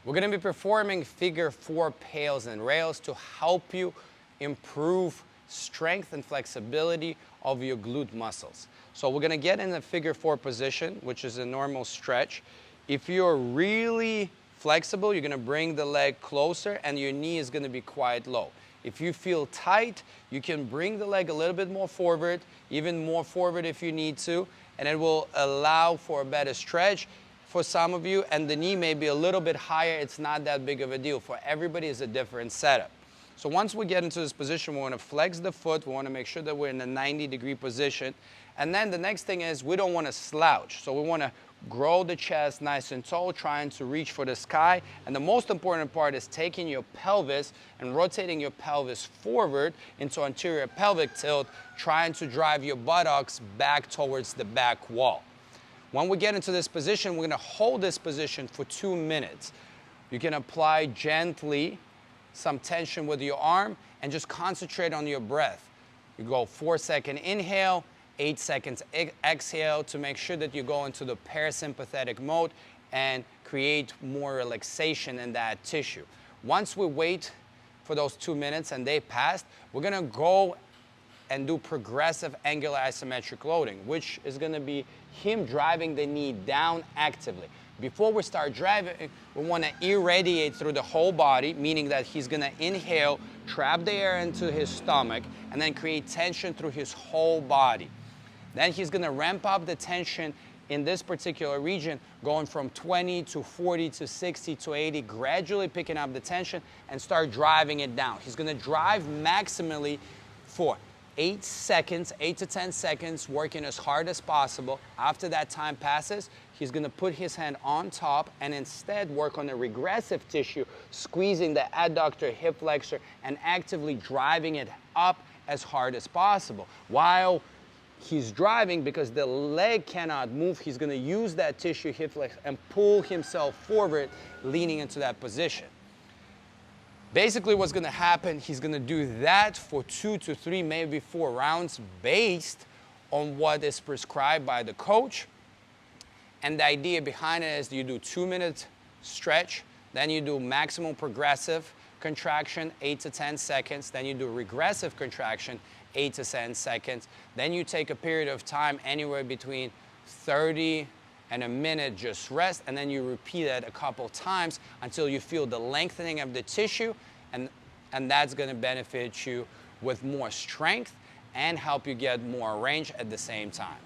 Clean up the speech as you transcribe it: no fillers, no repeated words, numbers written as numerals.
We're going to be performing figure 4 PAILS and rails to help you improve strength and flexibility of your glute muscles. So we're going to get in the figure 4 position, which is a normal stretch. If you're really flexible, you're going to bring the leg closer and your knee is going to be quite low. If you feel tight, you can bring the leg a little bit more forward, even more forward if you need to, and it will allow for a better stretch for some of you, and the knee may be a little bit higher. It's not that big of a deal. For everybody, it's a different setup. So once we get into this position, we want to flex the foot. We want to make sure that we're in a 90-degree position. And then the next thing is we don't want to slouch. So we want to grow the chest nice and tall, trying to reach for the sky. And the most important part is taking your pelvis and rotating your pelvis forward into anterior pelvic tilt, trying to drive your buttocks back towards the back wall. When we get into this position, we're going to hold this position for 2 minutes. You can apply gently some tension with your arm and just concentrate on your breath. You go 4-second inhale, 8 seconds exhale to make sure that you go into the parasympathetic mode and create more relaxation in that tissue. Once we wait for those 2 minutes and they passed, we're going to go and do progressive angular isometric loading, which is going to be him driving the knee down actively. Before we start driving, we want to irradiate through the whole body, meaning that he's going to inhale, trap the air into his stomach, and then create tension through his whole body. Then he's going to ramp up the tension in this particular region, going from 20 to 40 to 60 to 80, gradually picking up the tension and start driving it down. He's going to drive maximally for 8 seconds, 8 to 10 seconds, working as hard as possible. After that time passes, he's going to put his hand on top and instead work on the regressive tissue, squeezing the adductor, hip flexor, and actively driving it up as hard as possible. While he's driving, because the leg cannot move, he's going to use that tissue, hip flexor, and pull himself forward, leaning into that position. Basically what's going to happen, he's going to do that for 2 to 3, maybe 4 rounds based on what is prescribed by the coach. And the idea behind it is you do 2-minute stretch, then you do maximal progressive contraction, 8 to 10 seconds, then you do regressive contraction, 8 to 10 seconds, then you take a period of time anywhere between 30 and a minute, just rest, and then you repeat it a couple times until you feel the lengthening of the tissue, and that's going to benefit you with more strength and help you get more range at the same time.